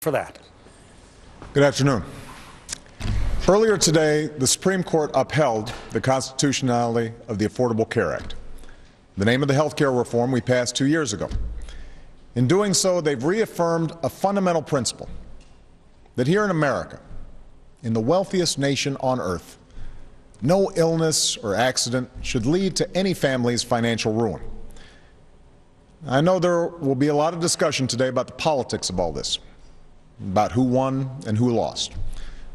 for that. Good afternoon. Earlier today, the Supreme Court upheld the constitutionality of the Affordable Care Act, the name of the health care reform we passed 2 years ago. In doing so, they've reaffirmed a fundamental principle that here in America, in the wealthiest nation on earth, no illness or accident should lead to any family's financial ruin. I know there will be a lot of discussion today about the politics of all this, about who won and who lost.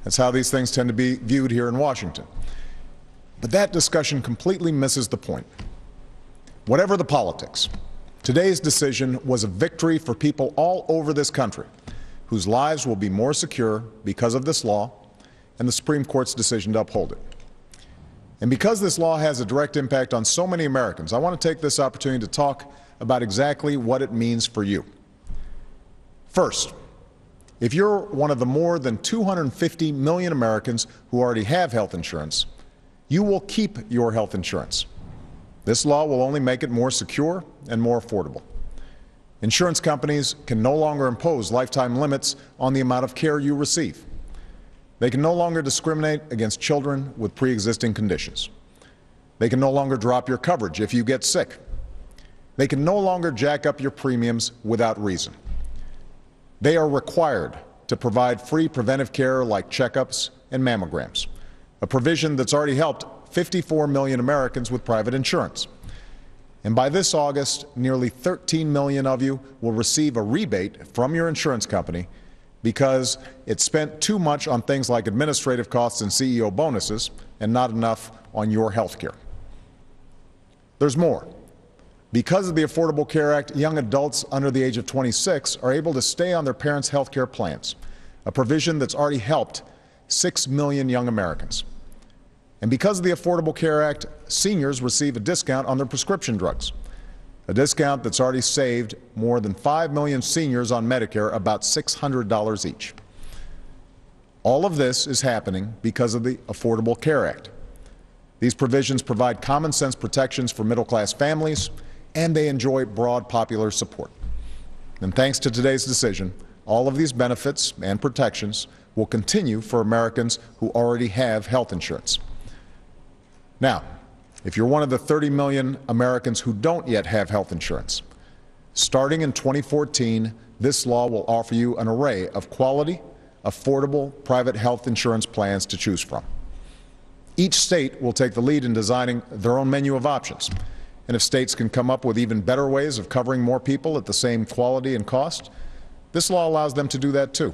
That's how these things tend to be viewed here in Washington. But that discussion completely misses the point. Whatever the politics, today's decision was a victory for people all over this country whose lives will be more secure because of this law and the Supreme Court's decision to uphold it. And because this law has a direct impact on so many Americans, I want to take this opportunity to talk about exactly what it means for you. First, if you're one of the more than 250 million Americans who already have health insurance, you will keep your health insurance. This law will only make it more secure and more affordable. Insurance companies can no longer impose lifetime limits on the amount of care you receive. They can no longer discriminate against children with pre-existing conditions. They can no longer drop your coverage if you get sick. They can no longer jack up your premiums without reason. They are required to provide free preventive care like checkups and mammograms, a provision that's already helped 54 million Americans with private insurance. And by this August, nearly 13 million of you will receive a rebate from your insurance company because it spent too much on things like administrative costs and CEO bonuses and not enough on your health care. There's more. Because of the Affordable Care Act, young adults under the age of 26 are able to stay on their parents' health care plans, a provision that's already helped 6 million young Americans. And because of the Affordable Care Act, seniors receive a discount on their prescription drugs, a discount that's already saved more than 5 million seniors on Medicare about $600 each. All of this is happening because of the Affordable Care Act. These provisions provide common sense protections for middle-class families, and they enjoy broad popular support. And thanks to today's decision, all of these benefits and protections will continue for Americans who already have health insurance. Now, if you're one of the 30 million Americans who don't yet have health insurance, starting in 2014, this law will offer you an array of quality, affordable private health insurance plans to choose from. Each state will take the lead in designing their own menu of options. And if states can come up with even better ways of covering more people at the same quality and cost, this law allows them to do that too.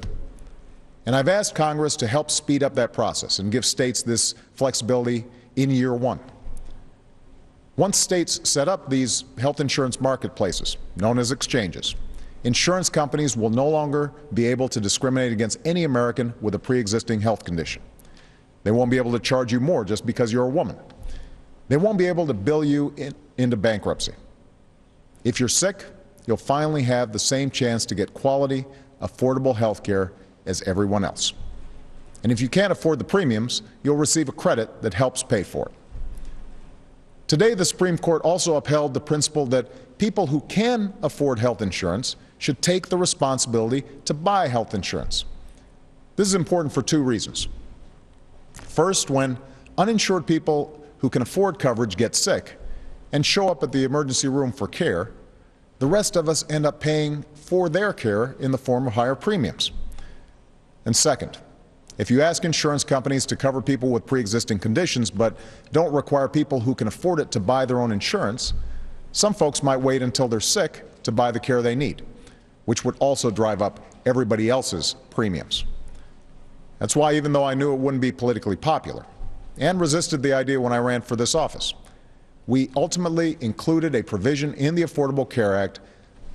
And I've asked Congress to help speed up that process and give states this flexibility in year one. Once states set up these health insurance marketplaces, known as exchanges, insurance companies will no longer be able to discriminate against any American with a pre-existing health condition. They won't be able to charge you more just because you're a woman. They won't be able to bill you into bankruptcy. If you're sick, you'll finally have the same chance to get quality, affordable health care as everyone else. And if you can't afford the premiums, you'll receive a credit that helps pay for it. Today, the Supreme Court also upheld the principle that people who can afford health insurance should take the responsibility to buy health insurance. This is important for two reasons. First, when uninsured people who can afford coverage get sick and show up at the emergency room for care, the rest of us end up paying for their care in the form of higher premiums. And second, if you ask insurance companies to cover people with pre-existing conditions but don't require people who can afford it to buy their own insurance, some folks might wait until they're sick to buy the care they need, which would also drive up everybody else's premiums. That's why, even though I knew it wouldn't be politically popular and resisted the idea when I ran for this office, we ultimately included a provision in the Affordable Care Act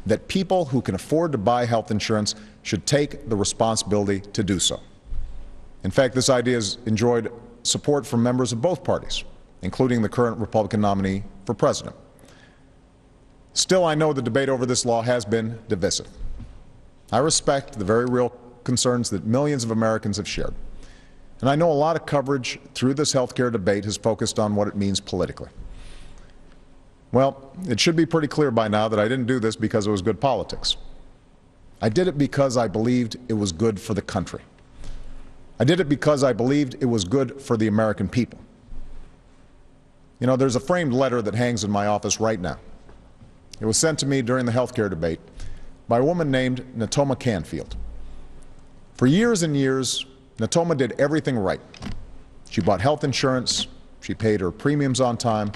that people who can afford to buy health insurance should take the responsibility to do so. In fact, this idea has enjoyed support from members of both parties, including the current Republican nominee for president. Still, I know the debate over this law has been divisive. I respect the very real concerns that millions of Americans have shared. And I know a lot of coverage through this health care debate has focused on what it means politically. Well, it should be pretty clear by now that I didn't do this because it was good politics. I did it because I believed it was good for the country. I did it because I believed it was good for the American people. You know, there's a framed letter that hangs in my office right now. It was sent to me during the health care debate by a woman named Natoma Canfield. For years and years, Natoma did everything right. She bought health insurance, she paid her premiums on time,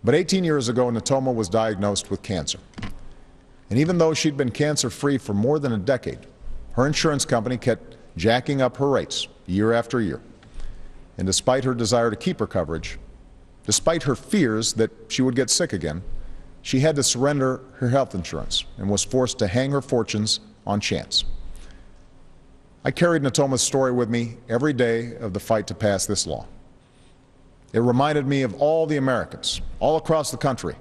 but 18 years ago, Natoma was diagnosed with cancer. And even though she'd been cancer-free for more than a decade, her insurance company kept jacking up her rates year after year. And despite her desire to keep her coverage, despite her fears that she would get sick again, she had to surrender her health insurance and was forced to hang her fortunes on chance. I carried Natoma's story with me every day of the fight to pass this law. It reminded me of all the Americans, all across the country,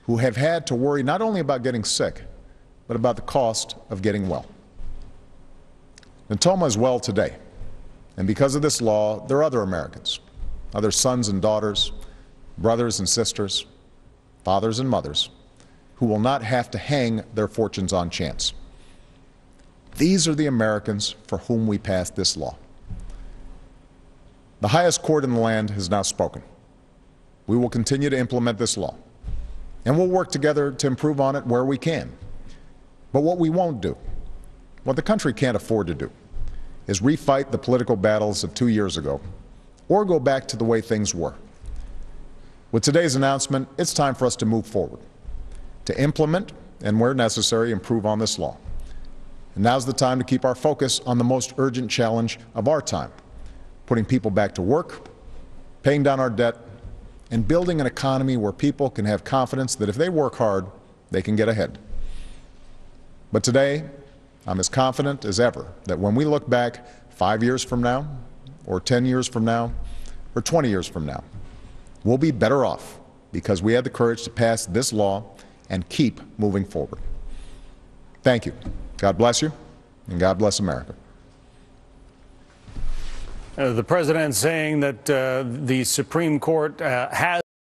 who have had to worry not only about getting sick, but about the cost of getting well. Natoma is well today, and because of this law, there are other Americans, other sons and daughters, brothers and sisters, fathers and mothers, who will not have to hang their fortunes on chance. These are the Americans for whom we passed this law. The highest court in the land has now spoken. We will continue to implement this law, and we'll work together to improve on it where we can. But what we won't do, what the country can't afford to do, is refight the political battles of 2 years ago or go back to the way things were. With today's announcement, it's time for us to move forward, to implement and, where necessary, improve on this law. And now's the time to keep our focus on the most urgent challenge of our time, putting people back to work, paying down our debt, and building an economy where people can have confidence that if they work hard, they can get ahead. But today, I'm as confident as ever that when we look back 5 years from now, or 10 years from now, or 20 years from now, we'll be better off because we had the courage to pass this law and keep moving forward. Thank you. God bless you, and God bless America. The president saying that the Supreme Court has